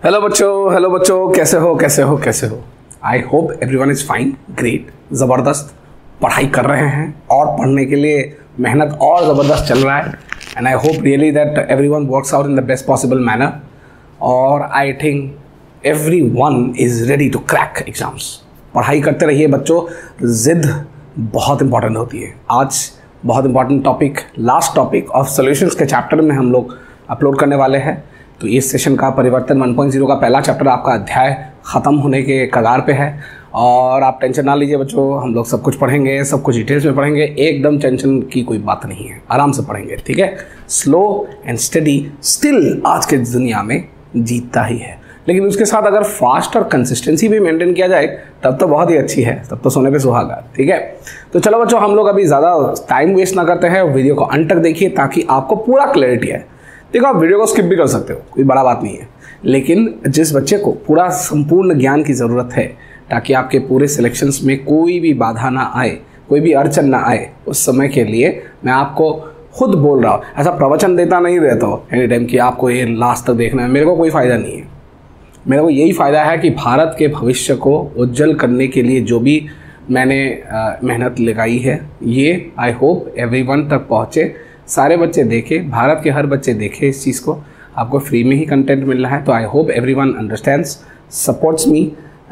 Hello बच्चों, कैसे हो। I hope everyone is fine, great, ज़बरदस्त पढ़ाई कर रहे हैं और पढ़ने के लिए मेहनत और ज़बरदस्त चल रहा है। And I hope really that everyone works out in the best possible manner. और I think everyone is ready to crack exams. पढ़ाई करते रहिए बच्चों, ज़िद बहुत इंपॉर्टेंट होती है। आज बहुत important topic, last topic of solutions के चैप्टर में हम लोग अपलोड करने वाले हैं। तो इस सेशन का परिवर्तन 1.0 का पहला चैप्टर आपका अध्याय ख़त्म होने के कगार पे है। और आप टेंशन ना लीजिए बच्चों, हम लोग सब कुछ पढ़ेंगे, सब कुछ डिटेल्स में पढ़ेंगे, एकदम टेंशन की कोई बात नहीं है, आराम से पढ़ेंगे, ठीक है। स्लो एंड स्टडी स्टिल आज के दुनिया में जीतता ही है, लेकिन उसके साथ अगर फास्ट और कंसिस्टेंसी भी मेंटेन किया जाए तब तो बहुत ही अच्छी है, तब तो सोने पे सुहागा, ठीक है। तो चलो बच्चों, हम लोग अभी ज़्यादा टाइम वेस्ट ना करते हैं, वीडियो को अंत तक देखिए ताकि आपको पूरा क्लैरिटी है। देखो, आप वीडियो को स्किप भी कर सकते हो, कोई बड़ा बात नहीं है, लेकिन जिस बच्चे को पूरा संपूर्ण ज्ञान की ज़रूरत है ताकि आपके पूरे सिलेक्शंस में कोई भी बाधा ना आए, कोई भी अड़चन ना आए, उस समय के लिए मैं आपको खुद बोल रहा हूँ। ऐसा प्रवचन देता नहीं रहता हो एनी टाइम कि आपको ये लास्ट तक देखना है, मेरे को कोई फ़ायदा नहीं है। मेरे को यही फ़ायदा है कि भारत के भविष्य को उज्जवल करने के लिए जो भी मैंने मेहनत लगाई है, ये आई होप एवरीवन तक पहुँचे, सारे बच्चे देखें, भारत के हर बच्चे देखें इस चीज़ को। आपको फ्री में ही कंटेंट मिल रहा है, तो I hope everyone understands, supports me.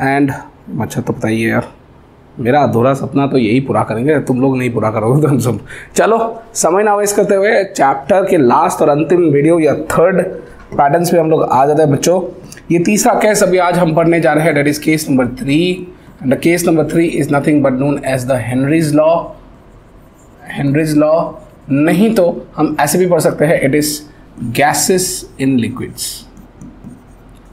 And अच्छा तो बताइए यार, मेरा अधूरा सपना तो यही पूरा करेंगे, तुम लोग नहीं पूरा करोगे तो हम सब। चलो समय ना वेस्ट करते हुए चैप्टर के लास्ट और अंतिम वीडियो या थर्ड पैटर्न्स पे हम लोग आ जाते हैं बच्चों। ये तीसरा केस अभी आज हम पढ़ने जा रहे हैं, that is case number 3। And the case number 3 is nothing but known as the Henry's law. Henry's law नहीं तो हम ऐसे भी पढ़ सकते हैं, it is gases in liquids.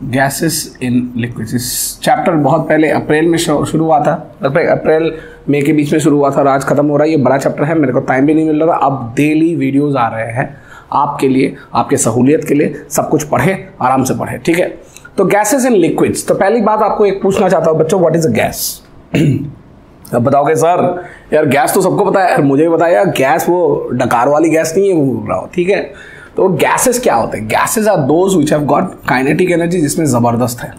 Gases in liquids इस चैप्टर बहुत पहले अप्रैल में शुरू हुआ था, लगभग अप्रैल मई के बीच में शुरू हुआ था और आज खत्म हो रहा है। ये बड़ा चैप्टर है, मेरे को टाइम भी नहीं मिल रहा था। अब डेली वीडियोस आ रहे हैं आपके लिए, आपके सहूलियत के लिए। सब कुछ पढ़े, आराम से पढ़े, ठीक है। तो गैसेस इन लिक्विड्स, तो पहली बात आपको एक पूछना चाहता हूँ बच्चों, व्हाट इज अ गैस। अब बताओगे सर यार गैस तो सबको पता है यार, मुझे भी बताया, गैस वो डकार वाली गैस नहीं है, वो बोल रहा हो, ठीक है। तो गैसेस क्या होते हैं? Gases are those which have got kinetic energy, जिसमें ज़बरदस्त है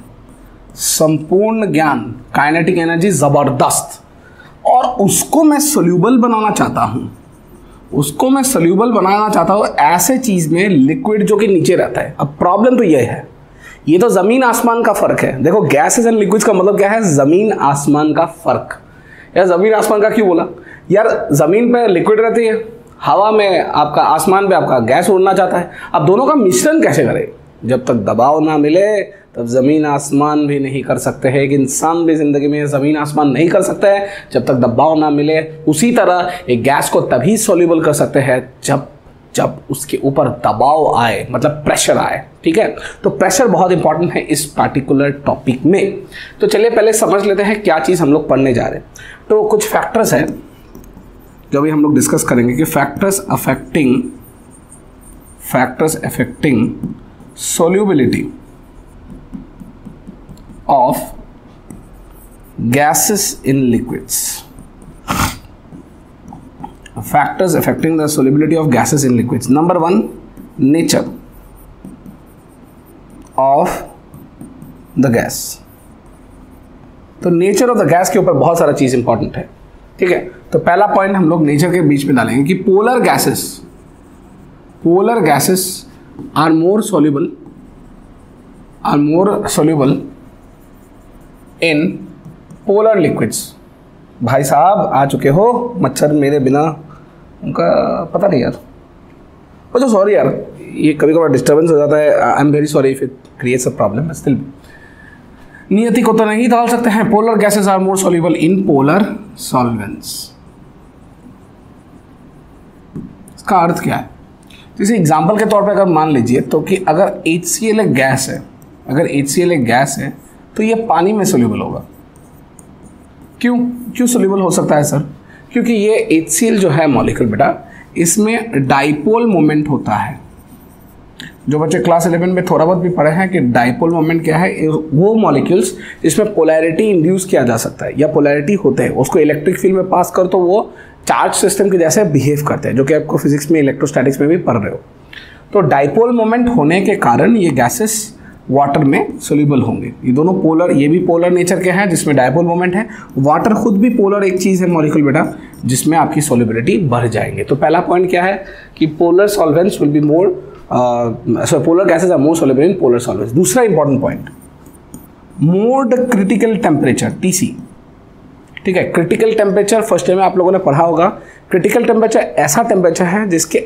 संपूर्ण ज्ञान, काइनेटिक एनर्जी ज़बरदस्त। और उसको मैं सोल्यूबल बनाना चाहता हूँ, उसको मैं सोल्यूबल बनाना चाहता हूँ ऐसे चीज़ में, लिक्विड जो कि नीचे रहता है। अब प्रॉब्लम तो ये है, ये तो ज़मीन आसमान का फ़र्क है। देखो, गैसेस एंड लिक्विड्स का मतलब क्या है? ज़मीन आसमान का फ़र्क। यार ज़मीन आसमान का क्यों बोला? यार ज़मीन पे लिक्विड रहती है, हवा में आपका, आसमान पे आपका गैस उड़ना चाहता है। अब दोनों का मिश्रण कैसे करें? जब तक दबाव ना मिले तब ज़मीन आसमान भी नहीं कर सकते हैं। एक इंसान भी ज़िंदगी में ज़मीन आसमान नहीं कर सकता है जब तक दबाव ना मिले। उसी तरह एक गैस को तभी सॉल्यूबल कर सकते हैं जब उसके ऊपर दबाव आए, मतलब प्रेशर आए, ठीक है। तो प्रेशर बहुत इंपॉर्टेंट है इस पार्टिकुलर टॉपिक में। तो चलिए पहले समझ लेते हैं क्या चीज़ हम लोग पढ़ने जा रहे हैं। तो कुछ फैक्टर्स हैं जो भी हम लोग डिस्कस करेंगे कि factors affecting solubility of gases in liquids. Factors affecting the solubility of gases in liquids. Number 1, nature of the gas. तो नेचर ऑफ द गैस के ऊपर बहुत सारा चीज़ इंपॉर्टेंट है, ठीक है। तो पहला पॉइंट हम लोग नेचर के बीच में डालेंगे कि polar gases are more soluble in polar liquids। भाई साहब आ चुके हो, मच्छर मेरे बिना उनका पता नहीं यार। अच्छा सॉरी यार, ये कभी कभार डिस्टर्बेंस हो जाता है, I am very sorry if it creates a problem. Still नियति को तो नहीं डाल सकते हैं। Polar gases are more soluble in polar solvents. इसका अर्थ क्या है? जैसे एग्जाम्पल के तौर पे अगर मान लीजिए तो कि अगर HCl एक गैस है, तो ये पानी में सोल्यूबल होगा। क्यों सोल्यूबल हो सकता है सर? क्योंकि ये HCl जो है मॉलिक्यूल बेटा, इसमें डाइपोल मोमेंट होता है। जो बच्चे क्लास 11 में थोड़ा बहुत भी पढ़े हैं कि डाइपोल मोमेंट क्या है, वो मॉलिक्यूल्स जिसमें पोलैरिटी इंड्यूस किया जा सकता है या पोलैरिटी होते हैं, उसको इलेक्ट्रिक फील्ड में पास कर तो वो चार्ज सिस्टम के जैसे बिहेव करते हैं, जो कि आपको फिजिक्स में, इलेक्ट्रोस्टैटिक्स में भी पढ़ रहे हो। तो डाइपोल मोमेंट होने के कारण ये गैसेस वाटर में सोल्यूबल होंगे। ये दोनों पोलर, ये भी पोलर नेचर के हैं जिसमें डायपोल मोमेंट है। वाटर खुद भी पोलर एक चीज़ है मॉलिक्यूल बेटा, जिसमें आपकी सोल्युबिलिटी बढ़ जाएंगे। तो पहला पॉइंट क्या है कि polar solvents will be more, polar gases are more soluble in polar solvents. दूसरा important point, more the critical temperature TC. ठीक है, क्रिटिकल टेम्परेचर फर्स्ट ईयर में आप लोगों ने पढ़ा होगा। क्रिटिकल टेम्परेचर ऐसा टेम्परेचर है जिसके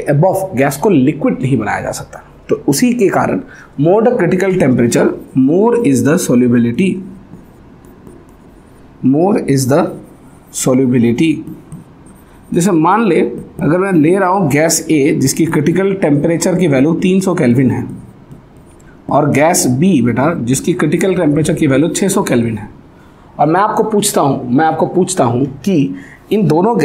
अबव गैस को लिक्विड नहीं बनाया जा सकता। तो उसी के कारण मोर the critical temperature more is the solubility. जैसे मान ले अगर मैं ले रहा हूँ गैस ए जिसकी क्रिटिकल टेम्परेचर की वैल्यू 300 केल्विन है, और गैस बी बेटा जिसकी क्रिटिकल टेम्परेचर की वैल्यू 600 केल्विन है, और मैं आपको पूछता हूँ कि इन दोनों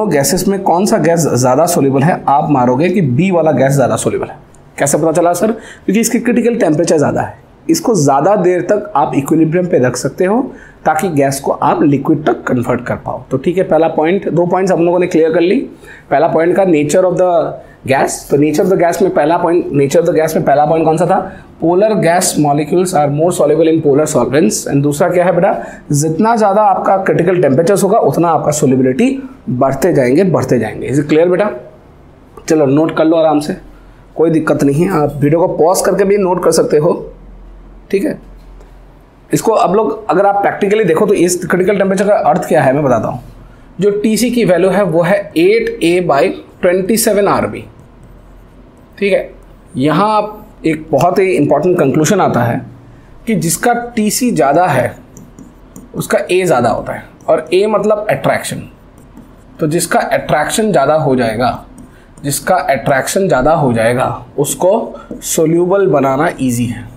गैसेस में कौन सा गैस ज़्यादा सोल्यूबल है। आप मारोगे कि बी वाला गैस ज़्यादा सोल्यूबल है। कैसे पता चला सर? क्योंकि इसकी क्रिटिकल टेम्परेचर ज़्यादा है, इसको ज़्यादा देर तक आप इक्विलिब्रियम पे रख सकते हो ताकि गैस को आप लिक्विड तक कन्वर्ट कर पाओ। तो ठीक है, पहला पॉइंट, 2 पॉइंट्स हम लोगों ने क्लियर कर ली। पहला पॉइंट का नेचर ऑफ द गैस, तो नेचर ऑफ द गैस में पहला पॉइंट कौन सा था? Polar gas molecules are more soluble in polar solvents. And दूसरा क्या है बेटा, जितना ज़्यादा आपका क्रिटिकल टेम्परेचर होगा उतना आपका सोल्युबिलिटी बढ़ते जाएंगे। इज इट क्लियर बेटा? चलो नोट कर लो आराम से, कोई दिक्कत नहीं है। आप वीडियो को पॉज करके भी नोट कर सकते हो। ठीक है, इसको अब लोग अगर आप प्रैक्टिकली देखो तो इस क्रिटिकल टेम्परेचर का अर्थ क्या है मैं बताता हूँ। जो टीसी की वैल्यू है वो है 8A/27 RB। ठीक है, यहाँ एक बहुत ही इंपॉर्टेंट कंक्लूजन आता है कि जिसका टीसी ज़्यादा है उसका ए ज़्यादा होता है, और ए मतलब अट्रैक्शन। तो जिसका अट्रैक्शन ज़्यादा हो जाएगा उसको सोल्यूबल बनाना ईजी है।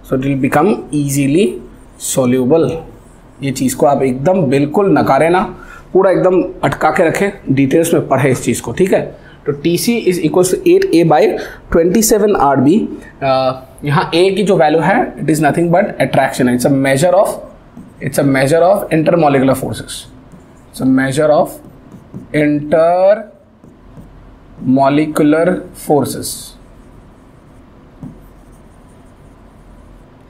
So it will become easily soluble. ये चीज़ को आप एकदम बिल्कुल नकारे ना, पूरा एकदम अटका के रखें, डिटेल्स में पढ़े इस चीज़ को। ठीक है, तो TC is equal to 8A/27 RB। यहाँ A की जो वैल्यू है it is nothing but attraction है। It's a measure of intermolecular forces.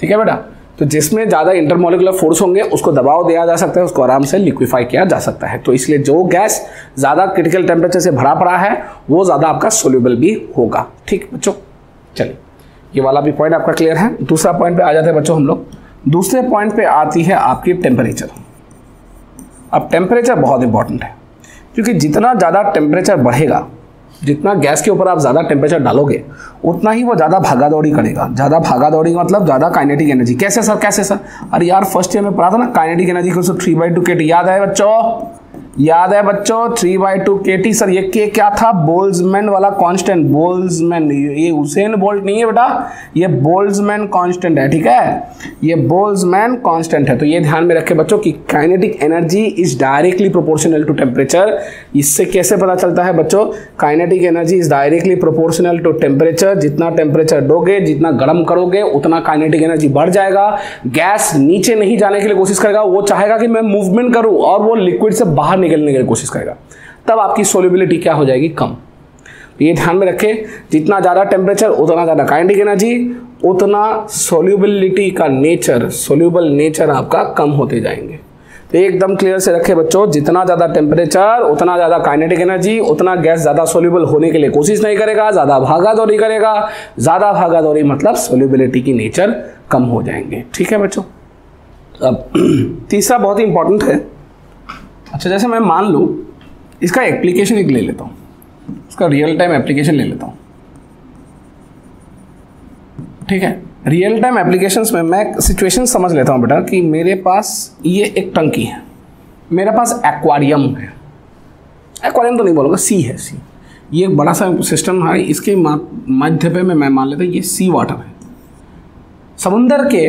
ठीक है बेटा, तो जिसमें ज़्यादा इंटरमॉलिकुलर फोर्स होंगे उसको दबाव दिया जा सकता है, उसको आराम से लिक्विफाई किया जा सकता है। तो इसलिए जो गैस ज़्यादा क्रिटिकल टेम्परेचर से भरा पड़ा है वो ज़्यादा आपका सोल्यूबल भी होगा। ठीक बच्चों, चलिए ये वाला भी पॉइंट आपका क्लियर है। दूसरा पॉइंट पे आ जाते हैं बच्चों हम लोग। दूसरे पॉइंट पे आती है आपकी टेम्परेचर। अब टेम्परेचर बहुत इंपॉर्टेंट है, क्योंकि जितना ज़्यादा टेम्परेचर बढ़ेगा, जितना गैस के ऊपर आप ज़्यादा टेम्परेचर डालोगे उतना ही वो ज़्यादा भागा दौड़ी करेगा। ज़्यादा भागा दौड़ी मतलब ज़्यादा काइनेटिक एनर्जी। कैसे सर? अरे यार फर्स्ट ईयर में पढ़ा था ना, काइनेटिक एनर्जी को 3/2 kT। याद है बच्चों 3/2 kT। सर ये के क्या था? बोल्ट्जमैन वाला कांस्टेंट। बोल्ट्जमैन, ये हुसैन बोल्ट नहीं है बेटा, ये बोल्ट्जमैन कांस्टेंट है। ठीक है, ये बोल्ट्जमैन कांस्टेंट है। तो ये ध्यान में रखें बच्चों कि kinetic energy is directly proportional to temperature. इससे कैसे पता चलता है बच्चों? Kinetic energy is directly proportional to temperature. जितना टेम्परेचर दोगे, जितना गर्म करोगे, उतना काइनेटिक एनर्जी बढ़ जाएगा। गैस नीचे नहीं जाने के लिए कोशिश करेगा, वो चाहेगा कि मैं मूवमेंट करूं, और वो लिक्विड से बाहर निकलने की कोशिश करेगा। तब आपकी सोल्युबिलिटी क्या हो जाएगी? कम। ये ध्यान में रखें, जितना ज़्यादा टेम्परेचर उतना ज़्यादा काइनेटिक एनर्जी, उतना सोल्युबिलिटी का नेचर, सोल्यूबल नेचर आपका कम होते जाएंगे। तो एकदम क्लियर से रखें बच्चों, जितना ज़्यादा टेम्परेचर उतना ज़्यादा काइनेटिक एनर्जी, उतना गैस ज़्यादा सोल्यूबल होने के लिए कोशिश नहीं करेगा, ज़्यादा भागा दौड़ी करेगा। ज़्यादा भागा दौड़ी मतलब सोल्युबिलिटी की नेचर कम हो जाएंगे। ठीक है बच्चों, अब तीसरा बहुत ही इंपॉर्टेंट है। अच्छा, जैसे मैं मान लूँ इसका एप्लीकेशन एक ले लेता हूँ, इसका रियल टाइम एप्लीकेशन ले लेता हूँ। ठीक है, रियल टाइम एप्लीकेशंस में मैं सिचुएशन समझ लेता हूँ बेटा कि मेरे पास ये एक टंकी है, मेरे पास एक्वारियम है। एक्वारियम तो नहीं बोलूँगा, सी है। सी ये एक बड़ा सा सिस्टम है, इसके मध्य पे मैं मान लेता हूँ ये सी वाटर है। समुंदर के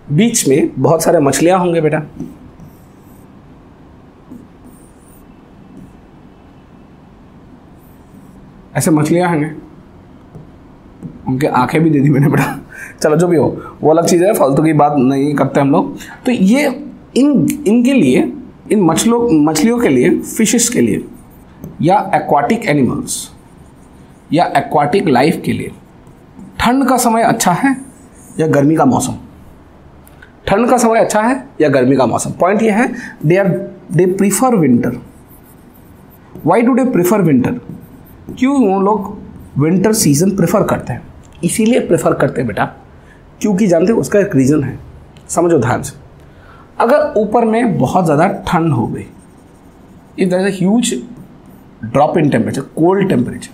बीच में बहुत सारे मछलियाँ होंगे बेटा। ऐसे मछलियाँ होंगे, उनके आंखें भी दे दी मैंने बेटा। चलो जो भी हो वो अलग चीज़ है, फालतू की बात नहीं करते हम लोग। तो ये इनके लिए, इन मछलियों के लिए, फिशेस के लिए या एक्वाटिक एनिमल्स, या एक्वाटिक लाइफ के लिए ठंड का समय अच्छा है या गर्मी का मौसम? ठंड का समय अच्छा है या गर्मी का मौसम? पॉइंट ये है they prefer winter. Why do they prefer winter? क्यों वो लोग विंटर सीजन प्रेफर करते हैं? इसीलिए प्रेफर करते हैं बेटा क्योंकि जानते हैं उसका एक रीज़न है, समझो ध्यान से। अगर ऊपर में बहुत ज़्यादा ठंड हो गई, if there is a huge drop in temperature, cold temperature,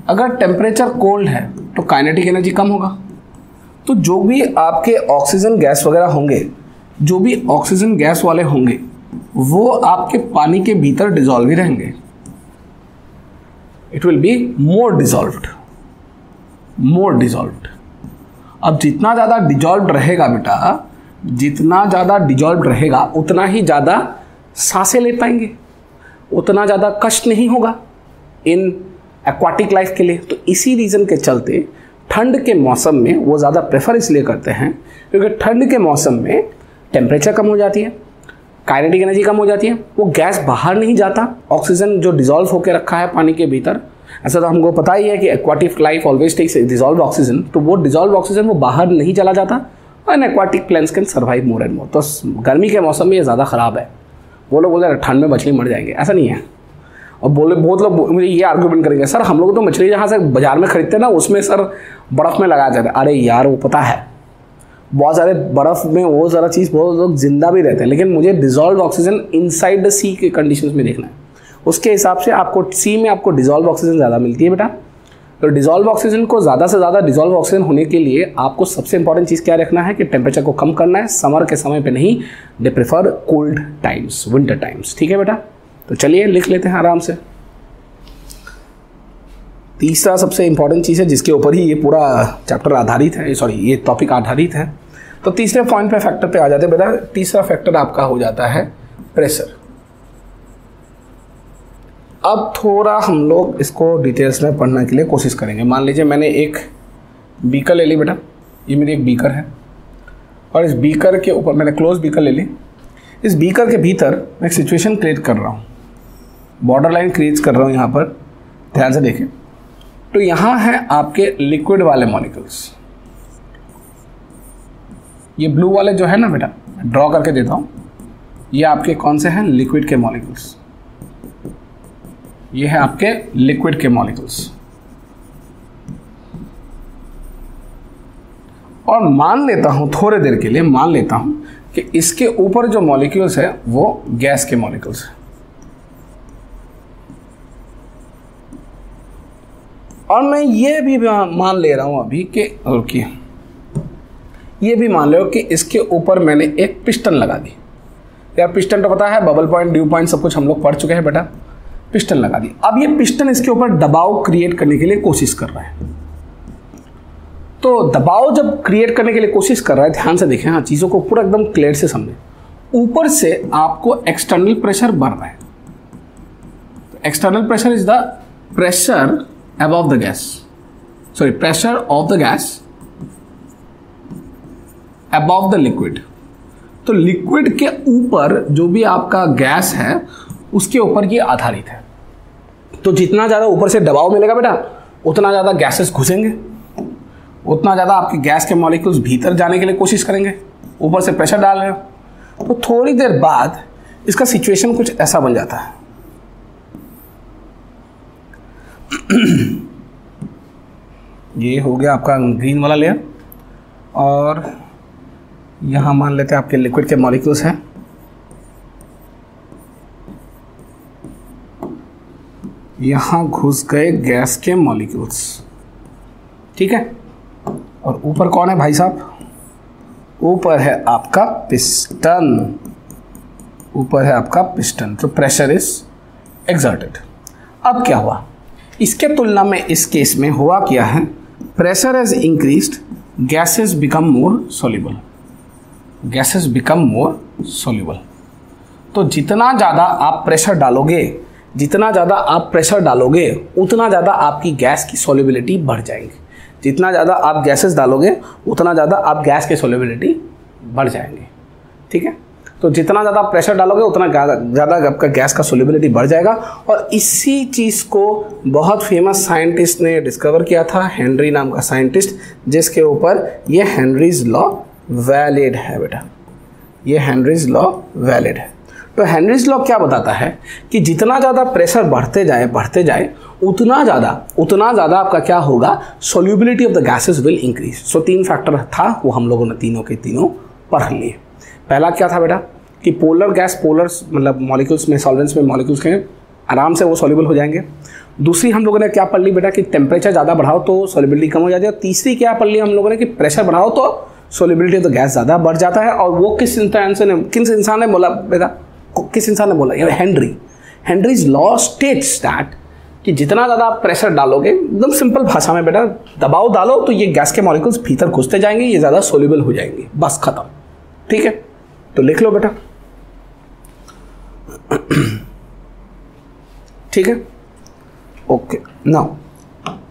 अगर टेम्परेचर कोल्ड है तो काइनेटिक एनर्जी कम होगा, तो जो भी आपके ऑक्सीजन गैस वगैरह होंगे, जो भी ऑक्सीजन गैस वाले होंगे वो आपके पानी के भीतर डिजॉल्व ही रहेंगे। It will be more dissolved, more dissolved. अब जितना ज़्यादा डिजॉल्व्ड रहेगा बेटा, जितना ज़्यादा डिजॉल्व्ड रहेगा उतना ही ज़्यादा सांसें ले पाएंगे, उतना ज़्यादा कष्ट नहीं होगा इन एक्वाटिक लाइफ के लिए। तो इसी रीज़न के चलते ठंड के मौसम में वो ज़्यादा प्रेफर इसलिए करते हैं क्योंकि ठंड के मौसम में टेम्परेचर कम हो जाती है, काइनेटिक एनर्जी कम हो जाती है, वो गैस बाहर नहीं जाता, ऑक्सीजन जो डिजॉल्व होकर रखा है पानी के भीतर। ऐसा तो हमको पता ही है कि aquatic life always takes dissolve oxygen, तो वो डिजॉल्व ऑक्सीजन वो बाहर नहीं चला जाता और aquatic plants can survive more and more. तो गर्मी के मौसम में ये ज़्यादा ख़राब है। वो लोग बोलते हैं ठंड में मछली मर जाएंगे, ऐसा नहीं है। और बहुत लोग मुझे ये आर्गूमेंट करेंगे, सर हम लोग तो मछली जहाँ से बाजार में खरीदते हैं ना उसमें सर बर्फ़ में लगाया जाता है। अरे यार वो पता है बहुत सारे बर्फ़ में वो ज़रा चीज़ बहुत लोग जिंदा भी रहते हैं, लेकिन मुझे डिजॉल्व ऑक्सीजन इनसाइड द सी के कंडीशंस में देखना है। उसके हिसाब से आपको सी में आपको डिजॉल्व ऑक्सीजन ज़्यादा मिलती है बेटा। तो डिजॉल्व ऑक्सीजन को ज़्यादा से ज़्यादा डिजॉल्व ऑक्सीजन होने के लिए आपको सबसे इंपॉर्टेंट चीज़ क्या रखना है कि टेम्परेचर को कम करना है। समर के समय पे नहीं, they prefer cold times, winter times. ठीक है बेटा, तो चलिए लिख लेते हैं आराम से। तीसरा सबसे इंपॉर्टेंट चीज़ है जिसके ऊपर ही ये पूरा चैप्टर आधारित है, सॉरी ये टॉपिक आधारित है। तो तीसरे पॉइंट पे फैक्टर पे आ जाते हैं बेटा। तीसरा फैक्टर आपका हो जाता है प्रेशर। अब थोड़ा हम लोग इसको डिटेल्स में पढ़ने के लिए कोशिश करेंगे। मान लीजिए मैंने एक बीकर ले ली बेटा, ये मेरी एक बीकर है और इस बीकर के ऊपर मैंने क्लोज बीकर ले ली। इस बीकर के भीतर मैं एक सिचुएशन क्रिएट कर रहा हूँ, बॉर्डर लाइन क्रिएट कर रहा हूँ। यहाँ पर ध्यान से देखें तो यहाँ है आपके लिक्विड वाले मॉलिक्यूल्स, ये ब्लू वाले जो है ना बेटा, ड्रॉ करके देता हूँ, ये आपके कौन से हैं? लिक्विड के मॉलिक्यूल्स। ये है आपके लिक्विड के मॉलिक्यूल्स। और मान लेता हूं थोड़े देर के लिए, मान लेता हूं कि इसके ऊपर जो मॉलिक्यूल्स है वो गैस के मॉलिक्यूल्स है। और मैं ये भी मान ले रहा हूं अभी कि रुकिए, ये भी मान लो कि इसके ऊपर मैंने एक पिस्टन लगा दी। यार पिस्टन तो पता है, बबल पॉइंट, ड्यू पॉइंट सब कुछ हम लोग पढ़ चुके हैं बेटा। पिस्टन लगा दी। अब ये पिस्टन इसके ऊपर दबाव क्रिएट करने के लिए कोशिश कर रहा है। तो दबाव जब क्रिएट करने के लिए कोशिश कर रहा है, ध्यान से देखें, हाँ चीज़ों को पूरा एकदम क्लियर से समझें। ऊपर से आपको एक्सटर्नल प्रेशर बढ़ रहा है। External pressure is the pressure above the gas, sorry pressure of the gas above the liquid. तो लिक्विड के ऊपर जो भी आपका गैस है उसके ऊपर ये आधारित है। तो जितना ज़्यादा ऊपर से दबाव मिलेगा बेटा उतना ज़्यादा गैसेस घुसेंगे, उतना ज़्यादा आपके गैस के मॉलिक्यूल्स भीतर जाने के लिए कोशिश करेंगे। ऊपर से प्रेशर डाल रहे हो तो थोड़ी देर बाद इसका सिचुएशन कुछ ऐसा बन जाता है। ये हो गया आपका ग्रीन वाला लेयर और यहाँ मान लेते हैं आपके लिक्विड के मॉलिक्यूल्स हैं। यहाँ घुस गए गैस के मॉलिक्यूल्स, ठीक है। और ऊपर कौन है भाई साहब? ऊपर है आपका पिस्टन, ऊपर है आपका पिस्टन। तो प्रेशर इज एक्सर्टेड। अब क्या हुआ इसके तुलना में? इस केस में हुआ क्या है, pressure has increased, gases become more soluble, gases become more soluble. तो जितना ज़्यादा आप प्रेशर डालोगे, जितना ज़्यादा आप प्रेशर डालोगे उतना ज़्यादा आपकी गैस की सोल्यूबिलिटी बढ़ जाएगी। जितना ज़्यादा आप गैसेस डालोगे उतना ज़्यादा आप गैस की सोल्यूबिलिटी बढ़ जाएंगे, ठीक है। तो जितना ज़्यादा प्रेशर डालोगे उतना ज़्यादा आपका गैस का सोल्यूबिलिटी बढ़ जाएगा। और इसी चीज़ को बहुत फेमस साइंटिस्ट ने डिस्कवर किया था, हेनरी नाम का साइंटिस्ट, जिसके ऊपर ये हेनरीज लॉ वैलिड है बेटा, ये हेनरीज लॉ वैलिड है। तो हेनरीज लॉ क्या बताता है कि जितना ज़्यादा प्रेशर बढ़ते जाए उतना ज़्यादा आपका क्या होगा, solubility of the gases will increase. So 3 factor था, वो हम लोगों ने तीनों के तीनों पढ़ लिए। पहला क्या था बेटा कि पोलर गैस, पोलर्स मतलब मॉलिक्यूल्स में, सॉल्वेंट्स में मॉलिक्यूल्स के आराम से वो सोल्यूबल हो जाएंगे। दूसरी हम लोगों ने क्या पढ़ ली बेटा कि टेम्परेचर ज़्यादा बढ़ाओ तो सोल्यूबिलिटी कम हो जाती है। और तीसरी क्या पढ़ ली हम लोगों ने कि प्रेशर बढ़ाओ तो सोल्यूबिलिटी ऑफ द गैस ज़्यादा बढ़ जाता है। और वो किस इंसान ने बोला बेटा, किस इंसान ने बोला? Henry. Henry's law states that कि जितना ज़्यादा आप प्रेशर डालोगे, एकदम सिंपल भाषा में बेटा, दबाव डालो तो ये गैस के मॉलिक्यूल्स भीतर घुसते जाएंगे, ये ज़्यादा सोल्यूबल हो जाएंगे, बस खत्म। ठीक है, तो लिख लो बेटा। ठीक है, ओके। नाउ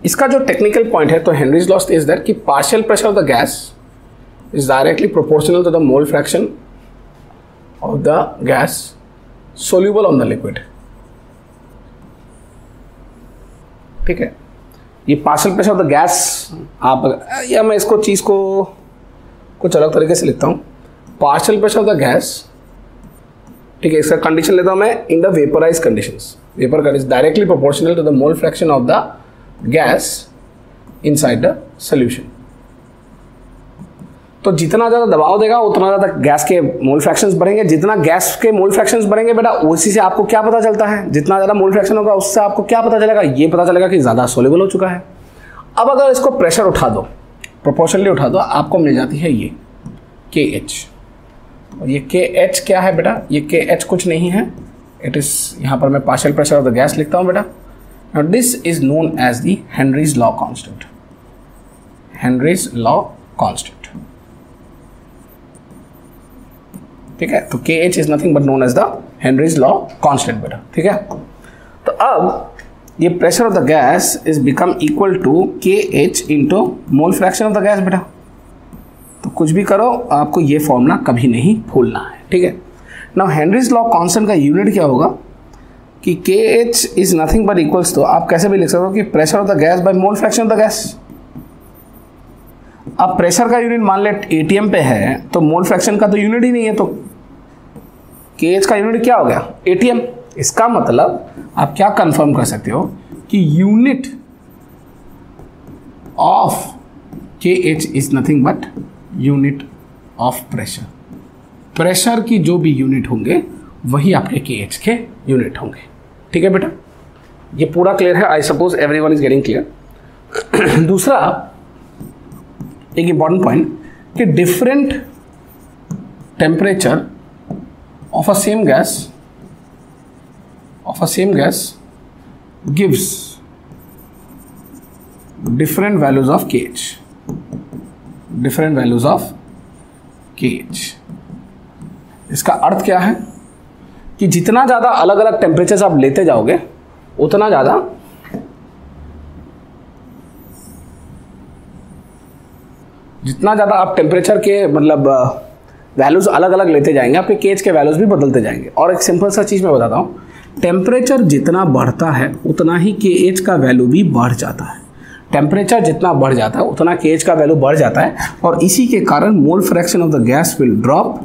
इसका जो टेक्निकल पॉइंट है, तो हेनरीज लॉ इज दैट कि partial pressure of the gas is directly proportional to the mole fraction of the gas soluble on the liquid. ठीक है, ये partial pressure of the gas, आप या मैं इसको चीज़ को कुछ अलग तरीके से लिखता हूँ। Partial pressure of the gas, ठीक है, इसका कंडीशन लेता हूँ मैं, in the vaporise conditions, vapour condition directly proportional to the mole fraction of the gas inside the solution. तो जितना ज़्यादा दबाव देगा उतना ज़्यादा गैस के मोल फ्रैक्शंस बढ़ेंगे। जितना गैस के मोल फ्रैक्शंस बढ़ेंगे बेटा, उसी से आपको क्या पता चलता है, जितना ज़्यादा मोल फ्रैक्शन होगा उससे आपको क्या पता चलेगा, ये पता चलेगा कि ज़्यादा सोल्यूबल हो चुका है। अब अगर इसको प्रेशर उठा दो, प्रोपोर्शनली उठा दो, आपको मिल जाती है ये KH। और ये KH क्या है बेटा? ये KH कुछ नहीं है, इट इज़, यहाँ पर मैं partial pressure of the gas लिखता हूँ बेटा। Now this is known as the Henry's law constant, Henry's law constant. ठीक है, तो KH is nothing but known as the Henry's law constant बेटा। ठीक है, तो अब ये pressure of the gas is become equal to KH into mole fraction of the gas बेटा। तो कुछ भी करो, आपको ये फॉर्मूला कभी नहीं भूलना है। ठीक है, नाउ हेनरीज लॉ कांस्टेंट का यूनिट क्या होगा कि KH is nothing but equals, तो आप कैसे भी लिख सकते हो कि pressure of the gas by mole fraction of the gas. अब प्रेशर का यूनिट मान ले ATM पे है, तो मोल फ्रैक्शन का तो यूनिट ही नहीं है, तो KH का यूनिट क्या हो गया? ATM। इसका मतलब आप क्या कंफर्म कर सकते हो कि unit of KH is nothing but unit of pressure. Pressure की जो भी यूनिट होंगे वही आपके KH के यूनिट होंगे। ठीक है बेटा, ये पूरा क्लियर है? I suppose everyone is getting clear. दूसरा एक इंपॉर्टेंट पॉइंट कि different temperature of a same gas gives different values of KH, different values of KH। इसका अर्थ क्या है कि जितना ज़्यादा अलग अलग टेम्परेचर्स आप लेते जाओगे उतना ज़्यादा आप टेम्परेचर के मतलब वैल्यूज़ अलग अलग लेते जाएंगे, आपके KH के वैल्यूज़ भी बदलते जाएंगे। और एक सिंपल सा चीज़ मैं बताता हूँ, टेम्परेचर जितना बढ़ता है उतना ही KH का वैल्यू भी बढ़ जाता है। टेम्परेचर जितना बढ़ जाता है उतना KH का वैल्यू बढ़ जाता है, और इसी के कारण मोल fraction of the gas will drop,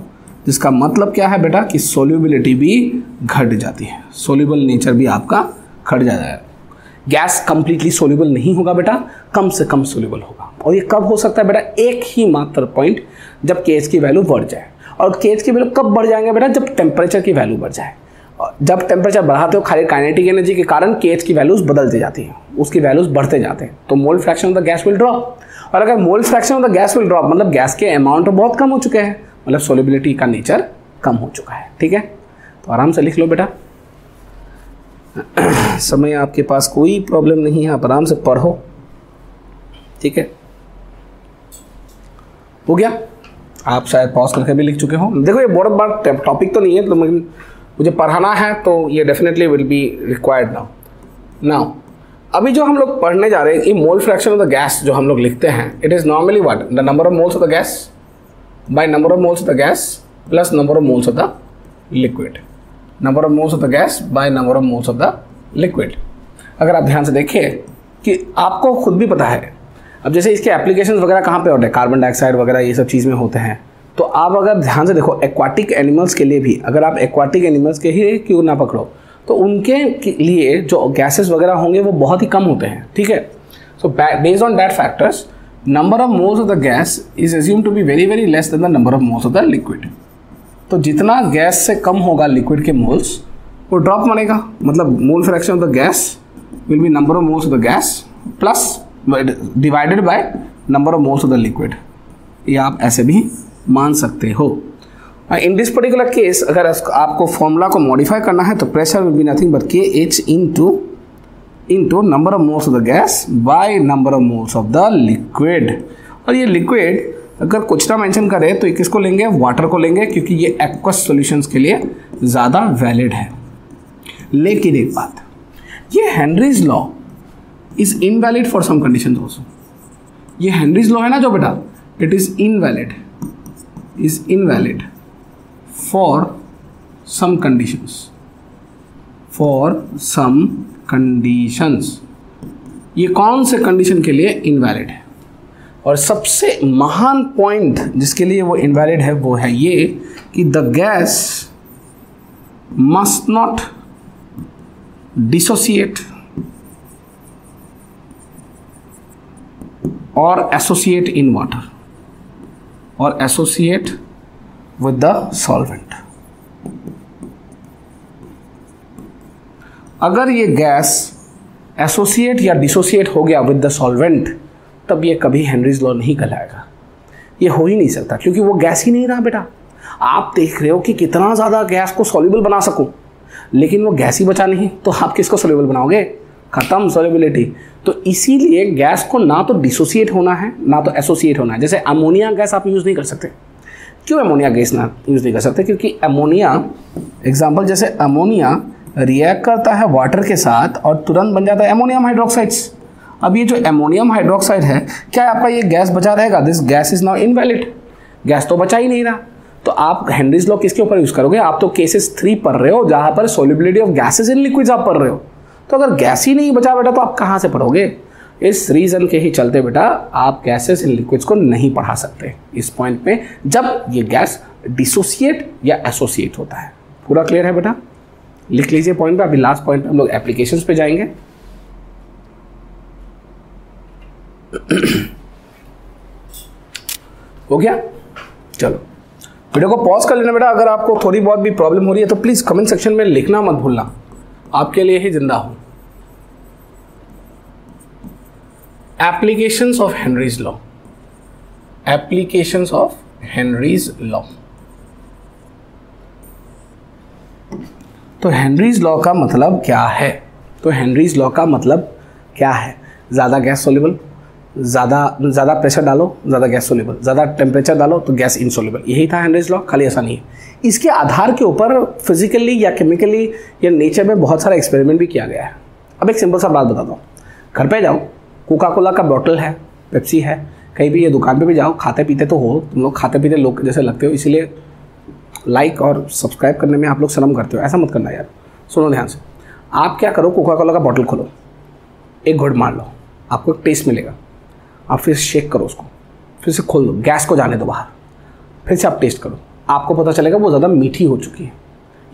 जिसका मतलब क्या है बेटा कि सोल्यूबिलिटी भी घट जाती है, सोल्यूबल नेचर भी आपका घट जाता है। गैस कंप्लीटली सोल्यूबल नहीं होगा बेटा, कम से कम सोल्यूबल होगा। और ये कब हो सकता है बेटा? एक ही मात्र पॉइंट, जब KH की वैल्यू बढ़ जाए। और KH की वैल्यू कब बढ़ जाएंगे बेटा? जब टेम्परेचर की वैल्यू बढ़ जाए। और जब टेम्परेचर बढ़ाते हो खाली काइनेटिक एनर्जी के कारण KH की वैल्यूज बदलती जाती हैं, उसकी वैल्यूज बढ़ते जाते हैं, तो मोल fraction of the gas will drop. और अगर मोल fraction of the gas will drop मतलब गैस के अमाउंट बहुत कम हो चुके हैं, मतलब सोल्यूबिलिटी का नेचर कम हो चुका है। ठीक है, तो आराम से लिख लो बेटा। समय आपके पास कोई प्रॉब्लम नहीं है, आप आराम से पढ़ो। ठीक है, हो गया? आप शायद पॉज करके भी लिख चुके हो। देखो ये बहुत बड़ा टॉपिक तो नहीं है, तो मुझे पढ़ाना है तो ये definitely will be required now अभी जो हम लोग पढ़ने जा रहे हैं, ये मोल फ्रैक्शन ऑफ द गैस जो हम लोग लिखते हैं, it is normally what? The number of moles of the gas by number of moles of the gas plus number of moles of the liquid, number of moles of the gas by number of moles of the liquid. अगर आप ध्यान से देखिए कि आपको खुद भी पता है, अब जैसे इसके एप्लीकेशंस वगैरह कहाँ पे होते हैं, कार्बन डाइऑक्साइड वगैरह ये सब चीज़ में होते हैं। तो आप अगर ध्यान से देखो एक्वाटिक एनिमल्स के लिए भी, अगर आप एक्वाटिक एनिमल्स के ही क्यों ना पकड़ो, तो उनके लिए जो गैसेस वगैरह होंगे वो बहुत ही कम होते हैं, ठीक है। So based on that factors number of moles of the gas is assume to be very very less than the number of moles of the liquid. तो जितना गैस से कम होगा लिक्विड के मोल्स वो ड्रॉप मानेगा, मतलब मोल fraction of the gas will be number of moles of the gas plus divided by number of moles of the liquid. ये आप ऐसे भी मान सकते हो। इन दिस पर्टिकुलर केस अगर आपको फॉर्मूला को मॉडिफाई करना है तो pressure will be nothing but KH into number of moles of the gas by number of moles of the liquid. और ये लिक्विड अगर कुछ ना मेंशन करे तो किसको लेंगे, वाटर को लेंगे, क्योंकि ये एक्वस सॉल्यूशंस के लिए ज़्यादा वैलिड है। लेकिन एक बात, ये Henry's law is invalid for some conditions also. ये हेनरीज लॉ है ना जो बेटा, it is invalid for some conditions। ये कौन से कंडीशन के लिए इनवैलिड है? और सबसे महान पॉइंट जिसके लिए वो इनवैलिड है वो है ये कि the gas must not dissociate और एसोसिएट इन वाटर और एसोसिएट विद द सॉल्वेंट। अगर ये गैस एसोसिएट या डिसोसिएट हो गया विद द सॉल्वेंट तब ये कभी हेनरीज लॉ नहीं कहलाएगा। ये हो ही नहीं सकता क्योंकि वो गैस ही नहीं रहा बेटा। आप देख रहे हो कि कितना ज़्यादा गैस को सॉल्युबल बना सकूं, लेकिन वो गैस ही बचा नहीं, तो आप किसको सॉल्युबल बनाओगे? खत्म सॉल्युबिलिटी। तो इसीलिए गैस को ना तो डिसोसिएट होना है ना तो एसोसिएट होना है। जैसे अमोनिया गैस आप यूज़ नहीं कर सकते। क्यों अमोनिया गैस ना यूज़ नहीं कर सकते? क्योंकि अमोनिया एग्जांपल जैसे अमोनिया रिएक्ट करता है वाटर के साथ और तुरंत बन जाता है अमोनियम हाइड्रोक्साइड्स। अब ये जो अमोनियम हाइड्रोक्साइड है, क्या आपका ये गैस बचा रहेगा? This gas is now invalid. Gas तो बचा ही नहीं रहा। तो आप हेनरीज लॉ किसके ऊपर यूज़ करोगे? आप तो केसेस 3 पढ़ रहे हो जहाँ पर solubility of gases in liquids आप पढ़ रहे हो। तो अगर गैस ही नहीं बचा बेटा तो आप कहाँ से पढ़ोगे? इस रीज़न के ही चलते बेटा आप गैसेस इन लिक्विड्स को नहीं पढ़ा सकते इस पॉइंट पे, जब ये गैस डिसोसिएट या एसोसिएट होता है। पूरा क्लियर है बेटा? लिख लीजिए पॉइंट पे। अभी लास्ट पॉइंट पे हम लोग एप्लीकेशंस पे जाएंगे। हो गया? चलो वीडियो को पॉज कर लेना बेटा। अगर आपको थोड़ी बहुत भी प्रॉब्लम हो रही है तो प्लीज़ कमेंट सेक्शन में लिखना मत भूलना। आपके लिए ही जिंदा हूं। Applications of Henry's law. Applications of Henry's law. तो हेनरीज लॉ का मतलब क्या है? तो हेनरीज लॉ का मतलब क्या है? ज़्यादा गैस सोल्यूबल, ज़्यादा प्रेशर डालो ज़्यादा गैस सोल्यूबल, ज़्यादा टेम्परेचर डालो तो गैस इनसोल्यूबल। यही था हेनरीज लॉ, खाली ऐसा नहीं है। इसके आधार के ऊपर फिजिकली या केमिकली या नेचर में बहुत सारा एक्सपेरिमेंट भी किया गया है। अब एक सिंपल सा बात बताता हूँ। घर पे जाओ, कोका कोला का बॉटल है, पेप्सी है, कहीं भी ये दुकान पे भी जाओ, खाते पीते तो हो तुम लोग, खाते पीते लोग जैसे लगते हो, इसीलिए लाइक और सब्सक्राइब करने में आप लोग शर्म करते हो। ऐसा मत करना यार। सुनो ध्यान से। आप क्या करो, कोका कोला का बॉटल खोलो, एक घुट मार लो, आपको एक टेस्ट मिलेगा। आप फिर शेक करो उसको, फिर से खोल दो, गैस को जाने दो बाहर, फिर से आप टेस्ट करो, आपको पता चलेगा वो ज़्यादा मीठी हो चुकी है।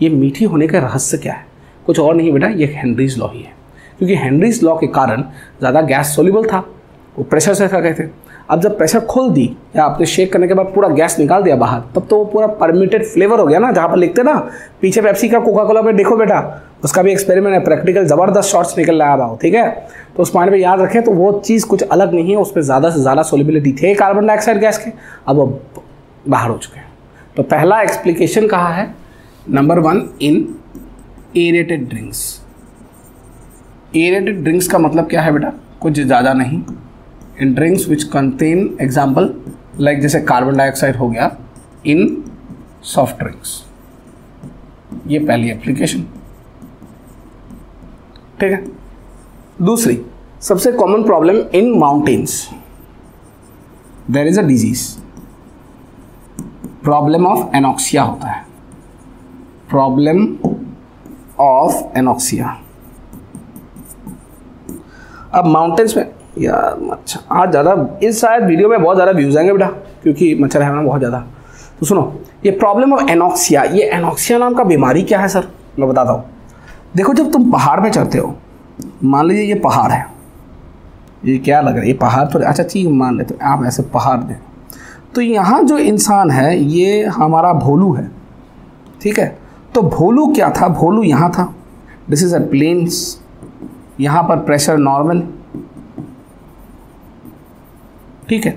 ये मीठी होने का रहस्य क्या है? कुछ और नहीं बेटा, ये हेनरीज लॉ ही है। क्योंकि हेनरीज लॉ के कारण ज़्यादा गैस सोल्यूबल था, वो प्रेशर से कर गए थे। अब जब प्रेशर खोल दी या आपने शेक करने के बाद पूरा गैस निकाल दिया बाहर, तब तो वो पूरा परमिटेड फ्लेवर हो गया ना। जहाँ पर लिखते ना पीछे पेप्सी का, कोका कोला पे देखो बेटा, उसका भी एक्सपेरिमेंट है, प्रैक्टिकल ज़बरदस्त शॉर्ट्स निकल रहा है, ठीक है। तो उस पॉइंट पे याद रखें, तो वो चीज़ कुछ अलग नहीं है, उस पर ज़्यादा से ज़्यादा सोल्युबिलिटी थे कार्बन डाइऑक्साइड गैस के, अब वो बाहर हो चुके हैं। तो पहला एक्सप्लिकेशन कहा है, number 1 in aerated drinks. Aerated drinks का मतलब क्या है बेटा? कुछ ज़्यादा नहीं, in drinks which contain, example like जैसे कार्बन डाइऑक्साइड हो गया इन सॉफ्ट ड्रिंक्स। ये पहली एप्लीकेशन, ठीक है। दूसरी सबसे common problem in mountains, there is a disease problem of anoxia होता है, प्रॉब्लम ऑफ एनॉक्सिया। अब माउंटेन्स में यार अच्छा आज ज़्यादा इस शायद वीडियो में बहुत ज़्यादा व्यूज़ आएंगे बेटा, क्योंकि मच्छर है ना बहुत ज़्यादा। तो सुनो, ये प्रॉब्लम ऑफ एनॉक्सिया, ये एनॉक्सिया नाम का बीमारी क्या है सर, मैं बताता हूँ। देखो जब तुम पहाड़ पे चढ़ते हो, मान लीजिए ये पहाड़ है, ये क्या लग रहा है, ये पहाड़ तो अच्छा चीज मान लेते हो आप, ऐसे पहाड़ दें तो यहाँ जो इंसान है ये हमारा भोलू है, ठीक है। तो भोलू क्या था, भोलू यहाँ था, दिस इज अ प्लेन्स, यहाँ पर प्रेशर नॉर्मल, ठीक है।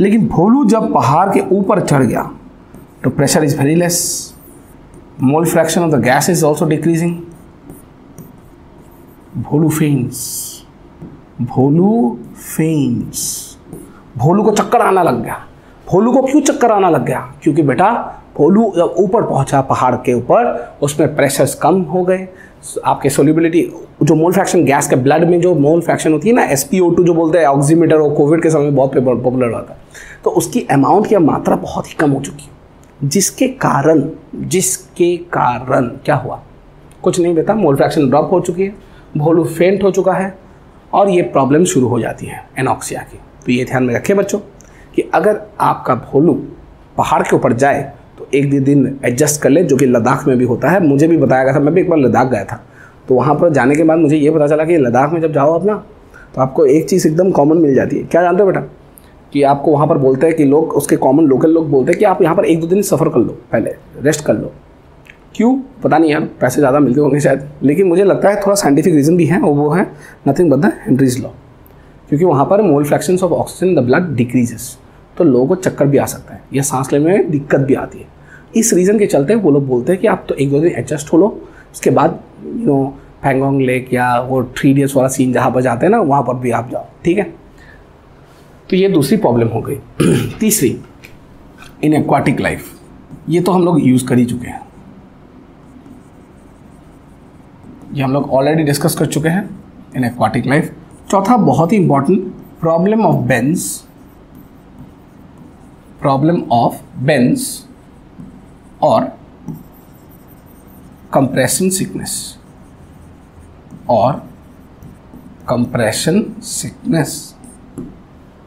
लेकिन भोलू जब पहाड़ के ऊपर चढ़ गया तो pressure is very less, mole fraction of the gas is also decreasing, Bholu faints, Bholu faints, Bholu को चक्कर आना लग गया। भोलू को क्यों चक्कर आना लग गया, क्योंकि बेटा भोलू जब ऊपर पहुंचा पहाड़ के ऊपर, उसमें प्रेशर्स कम हो गए, आपके सोल्यूबिलिटी जो मोल फ्रैक्शन गैस के ब्लड में जो मोल फ्रैक्शन होती है ना, SpO2 जो बोलते हैं ऑक्सीमीटर, वो कोविड के समय में बहुत पॉपुलर हुआ था, तो उसकी अमाउंट की मात्रा बहुत ही कम हो चुकी है, जिसके कारण क्या हुआ, कुछ नहीं बेटा, मोल फ्रैक्शन ड्रॉप हो चुकी है, भोलू फेंट हो चुका है और ये प्रॉब्लम शुरू हो जाती है एनॉक्सिया की। तो ये ध्यान में रखें बच्चों कि अगर आपका भोलू पहाड़ के ऊपर जाए तो एक दिन एडजस्ट कर ले, जो कि लद्दाख में भी होता है। मुझे भी बताया गया था, मैं भी एक बार लद्दाख गया था, तो वहाँ पर जाने के बाद मुझे ये पता चला कि लद्दाख में जब जाओ अपना तो आपको एक चीज़ एकदम कॉमन मिल जाती है। क्या जानते हो बेटा, कि आपको वहाँ पर बोलते हैं कि लोग, उसके कॉमन लोकल लोग बोलते हैं कि आप यहाँ पर 1-2 दिन सफ़र कर लो, पहले रेस्ट कर लो। क्यों पता नहीं यार, पैसे ज़्यादा मिलते होंगे शायद, लेकिन मुझे लगता है थोड़ा साइंटिफिक रीज़न भी है, और वो है nothing but the Henry's law, क्योंकि वहाँ पर mole fractions of oxygen in the blood decreases, तो लोगों को चक्कर भी आ सकता है या सांस लेने में दिक्कत भी आती है। इस रीज़न के चलते वो लोग बोलते हैं कि आप तो 1-2 दिन एडजस्ट हो लो, उसके बाद पैंगोंग लेक या वो 3 Idiots वाला सीन जहाँ पर जाते हैं ना, वहाँ पर भी आप जाओ, ठीक है। तो ये दूसरी प्रॉब्लम हो गई। तीसरी, इन एक्वाटिक लाइफ, ये तो हम लोग यूज़ कर ही चुके हैं, ये हम लोग ऑलरेडी डिस्कस कर चुके हैं इन एक्वाटिक लाइफ। चौथा बहुत ही इंपॉर्टेंट, प्रॉब्लम ऑफ बेंस और कंप्रेशन सिकनेस,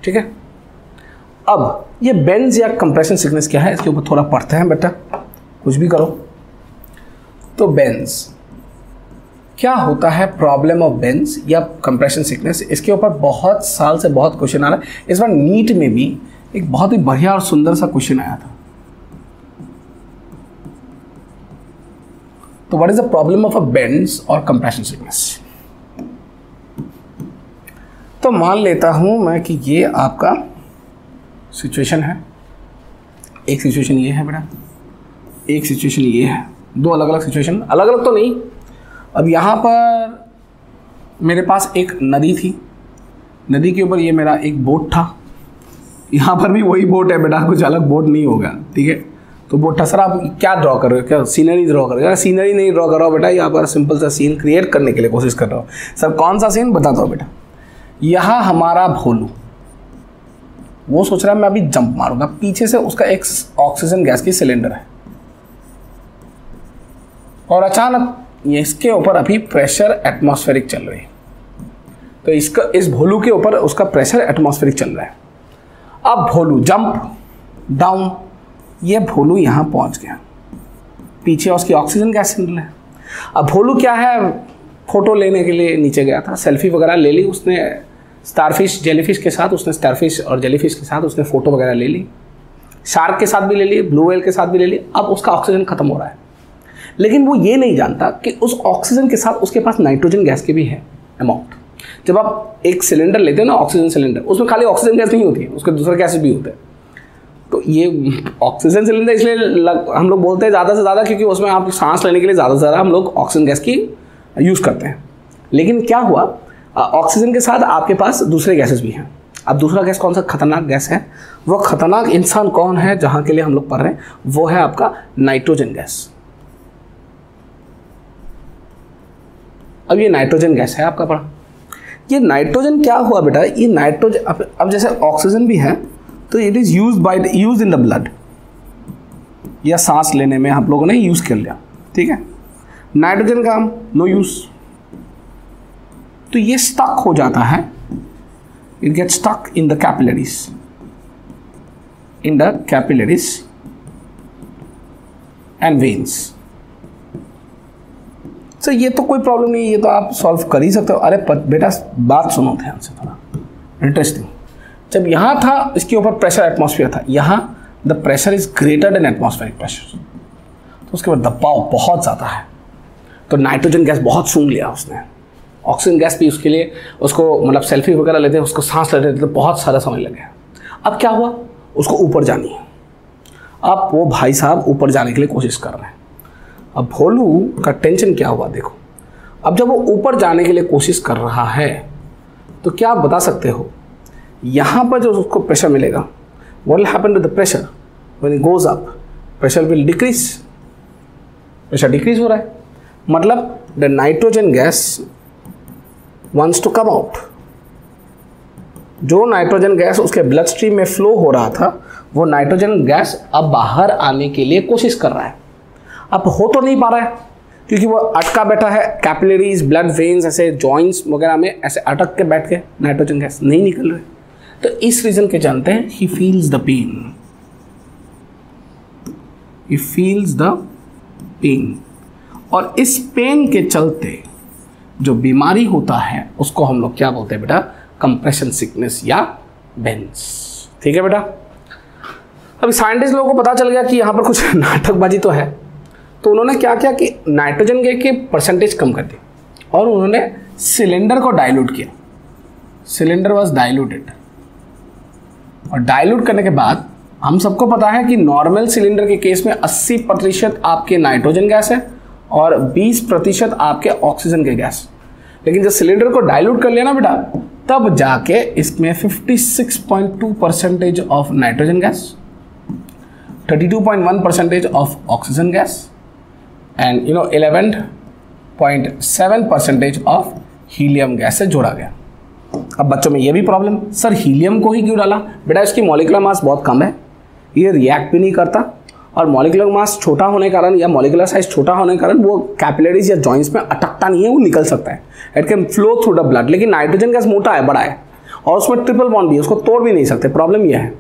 ठीक है। अब ये बेंज या कंप्रेशन सिकनेस क्या है, इसके ऊपर थोड़ा पढ़ते हैं बेटा, कुछ भी करो। तो बेंज क्या होता है, प्रॉब्लम ऑफ बेंज या कंप्रेशन सिकनेस, इसके ऊपर बहुत साल से बहुत क्वेश्चन आ रहा है। इस बार नीट में भी एक बहुत ही बढ़िया और सुंदर सा क्वेश्चन आया था। तो what is the problem of a Benz और कंप्रेशन सिकनेस। तो मान लेता हूं मैं कि ये आपका सिचुएशन है, एक सिचुएशन ये है बेटा, एक सिचुएशन ये है, 2 अलग अलग सिचुएशन, अलग अलग तो नहीं। अब यहाँ पर मेरे पास एक नदी थी, नदी के ऊपर ये मेरा एक बोट था, यहाँ पर भी वही बोट है बेटा, कुछ अलग बोट नहीं होगा, ठीक है। तो बोट था। सर आप क्या ड्रॉ कर रहे हो, क्या सीनरी ड्रॉ कर रहे हो? सीनरी नहीं ड्रॉ कर रहा हूँ बेटा, यहाँ पर सिंपल सा सीन क्रिएट करने के लिए कोशिश कर रहा हूँ। सर कौन सा सीन बताता हूँ बेटा। यहाँ हमारा भोलू, वो सोच रहा है मैं अभी जंप मारूंगा, पीछे से उसका एक ऑक्सीजन गैस की सिलेंडर है और अचानक इसके ऊपर अभी प्रेशर एटमॉस्फेरिक चल रही है, तो इसका इस भोलू के ऊपर उसका प्रेशर एटमॉस्फेरिक चल रहा है। अब भोलू जंप डाउन, ये भोलू यहाँ पहुँच गया, पीछे उसकी ऑक्सीजन गैस सिलेंडर है। अब भोलू क्या है, फोटो लेने के लिए नीचे गया था, सेल्फी वगैरह ले ली उसने, स्टारफिश जेलीफिश के साथ उसने, स्टारफिश और जेलीफिश के साथ उसने फ़ोटो वगैरह ले ली, शार्क के साथ भी ले ली, ब्लू व्हेल के साथ भी ले ली। अब उसका ऑक्सीजन खत्म हो रहा है, लेकिन वो ये नहीं जानता कि उस ऑक्सीजन के साथ उसके पास नाइट्रोजन गैस की भी है अमाउंट। जब आप एक सिलेंडर लेते हो ना, ऑक्सीजन सिलेंडर, उसमें खाली ऑक्सीजन गैस नहीं होती है, उसके दूसरे गैसेस भी होते हैं। तो ये ऑक्सीजन सिलेंडर इसलिए हम लोग बोलते हैं ज़्यादा से ज़्यादा, क्योंकि उसमें आप सांस लेने के लिए ज़्यादा से ज़्यादा हम लोग ऑक्सीजन गैस की यूज़ करते हैं। लेकिन क्या हुआ, ऑक्सीजन के साथ आपके पास दूसरे गैसेस भी हैं। अब दूसरा गैस कौन सा खतरनाक गैस है, वो खतरनाक इंसान कौन है जहाँ के लिए हम लोग पढ़ रहे हैं, वो है आपका नाइट्रोजन गैस। अब ये नाइट्रोजन गैस है आपका पढ़ा। ये नाइट्रोजन क्या हुआ बेटा, ये नाइट्रोजन अब जैसे ऑक्सीजन भी है तो it is used in the blood, या सांस लेने में हम लोगों ने यूज़ कर लिया, ठीक है। नाइट्रोजन का नो यूज़, तो ये स्टक हो जाता है, it get stuck in the capillaries and veins. Sir ये तो कोई प्रॉब्लम नहीं है, ये तो आप सॉल्व कर ही सकते हो। अरे बेटा बात सुनो ध्यान से, थोड़ा इंटरेस्टिंग। जब यहाँ था इसके ऊपर प्रेशर एटमॉस्फेयर था, यहाँ the pressure is greater than atmospheric pressure, तो उसके बाद दबाव बहुत ज़्यादा है, तो नाइट्रोजन गैस बहुत सूंघ लिया उसने। ऑक्सीजन गैस भी उसके लिए उसको मतलब सेल्फी वगैरह लेते हैं, उसको सांस लेते थे तो बहुत सारा समय लग गया। अब क्या हुआ, उसको ऊपर जानी है। अब वो भाई साहब ऊपर जाने के लिए कोशिश कर रहे हैं। अब भोलू का टेंशन क्या हुआ देखो, अब जब वो ऊपर जाने के लिए कोशिश कर रहा है तो क्या आप बता सकते हो, यहाँ पर जो उसको प्रेशर मिलेगा, what will happen to the pressure when it goes up? Pressure will decrease, pressure decrease हो रहा है, मतलब the nitrogen gas wants to come out। जो नाइट्रोजन गैस उसके ब्लड स्ट्रीम में फ्लो हो रहा था, वो नाइट्रोजन गैस अब बाहर आने के लिए कोशिश कर रहा है। अब हो तो नहीं पा रहा है क्योंकि वो अटका बैठा है, कैपिलरीज, ब्लड वेन्स, ऐसे जॉइंट्स वगैरह में ऐसे अटक के बैठ के नाइट्रोजन गैस नहीं निकल रहे। तो इस रीजन के जानते हैं he feels the pain, he feels the pain, और इस पेन के चलते जो बीमारी होता है उसको हम लोग क्या बोलते हैं बेटा, कंप्रेशन सिकनेस या बेंस। ठीक है बेटा। अभी साइंटिस्ट लोगों को पता चल गया कि यहाँ पर कुछ नाटकबाजी तो है, तो उन्होंने क्या किया कि नाइट्रोजन के परसेंटेज कम कर दी और उन्होंने सिलेंडर को डाइल्यूट किया। सिलेंडर वाज डाइल्यूटेड, और डाइल्यूट करने के बाद हम सबको पता है कि नॉर्मल सिलेंडर के केस में 80% आपके नाइट्रोजन गैस है और 20% आपके ऑक्सीजन के गैस। लेकिन जब सिलेंडर को डाइल्यूट कर लिया ना बेटा, तब जाके इसमें 56.2% of nitrogen gas, 32.1% of oxygen gas and 11.7% of helium gas से जोड़ा गया। अब बच्चों में ये भी प्रॉब्लम, सर हीलियम को ही क्यों डाला? बेटा इसकी मॉलिक्यूलर मास बहुत कम है, ये रिएक्ट भी नहीं करता, और मॉलिक्यूलर मास छोटा होने के कारण या मॉलिक्यूलर साइज छोटा होने के कारण वो कैपिलरीज या जॉइंट्स में अटकता नहीं है, वो निकल सकता है, it can flow through the blood. लेकिन नाइट्रोजन गैस मोटा है, बड़ा है, और उसमें ट्रिपल बॉन्ड भी है, उसको तोड़ भी नहीं सकते। प्रॉब्लम यह है,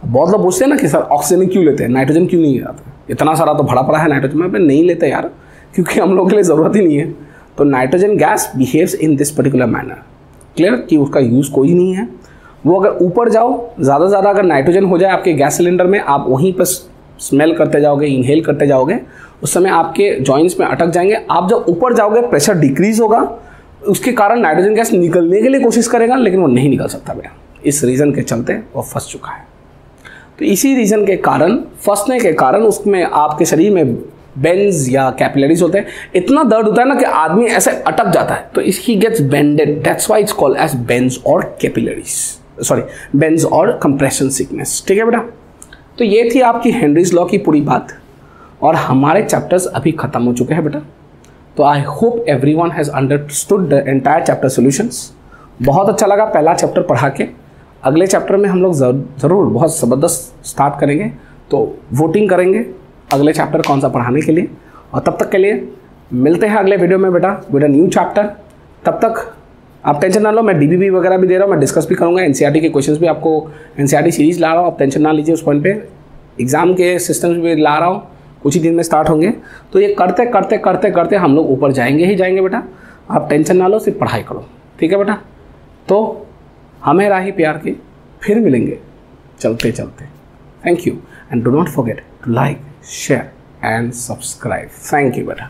बहुत लोग पूछते हैं ना कि सर ऑक्सीजन क्यों लेते हैं, नाइट्रोजन क्यों नहीं लेते, इतना सारा तो भरा पड़ा है नाइट्रोजन में। नहीं लेते यार, क्योंकि हम लोग के लिए ज़रूरत ही नहीं है। तो nitrogen gas behaves in this particular manner, clear, कि उसका यूज़ कोई नहीं है। वो अगर ऊपर जाओ, ज़्यादा से ज़्यादा अगर नाइट्रोजन हो जाए आपके गैस सिलेंडर में, आप वहीं पर स्मेल करते जाओगे, इनहेल करते जाओगे, उस समय आपके जॉइंट्स में अटक जाएंगे। आप जब ऊपर जाओगे प्रेशर डिक्रीज होगा, उसके कारण नाइट्रोजन गैस निकलने के लिए कोशिश करेगा, लेकिन वो नहीं निकल सकता बेटा। इस रीज़न के चलते वो फंस चुका है। तो इसी रीज़न के कारण, फंसने के कारण उसमें आपके शरीर में बेंज या कैपिलरीज होते हैं, इतना दर्द होता है ना कि आदमी ऐसे अटक जाता है, तो he gets bended, that's why it's called as bends और कैपिलरीज, सॉरी बेंज और कंप्रेशन सिकनेस। ठीक है बेटा। तो ये थी आपकी हेनरीज लॉ की पूरी बात, और हमारे चैप्टर्स अभी खत्म हो चुके हैं बेटा। तो I hope everyone has understood the entire chapter solutions. बहुत अच्छा लगा पहला चैप्टर पढ़ा के। अगले चैप्टर में हम लोग ज़रूर बहुत ज़बरदस्त स्टार्ट करेंगे, तो वोटिंग करेंगे अगले चैप्टर कौन सा पढ़ाने के लिए। और तब तक के लिए मिलते हैं अगले वीडियो में बेटा विद अ न्यू चैप्टर। तब तक आप टेंशन ना लो, मैं डीबीबी वगैरह भी दे रहा हूँ, मैं डिस्कस भी करूँगा, एनसीईआरटी के क्वेश्चंस भी आपको, एनसीईआरटी सीरीज़ ला रहा हूँ, आप टेंशन ना लीजिए उस पॉइंट पे। एग्जाम के सिस्टम्स भी ला रहा हूँ, कुछ ही दिन में स्टार्ट होंगे। तो ये करते करते करते करते हम लोग ऊपर जाएंगे ही जाएंगे बेटा, आप टेंशन ना लो, सिर्फ पढ़ाई करो। ठीक है बेटा। तो हमें राही प्यार की, फिर मिलेंगे चलते चलते। Thank you and do not forget to like, share and subscribe. Thank you, beta.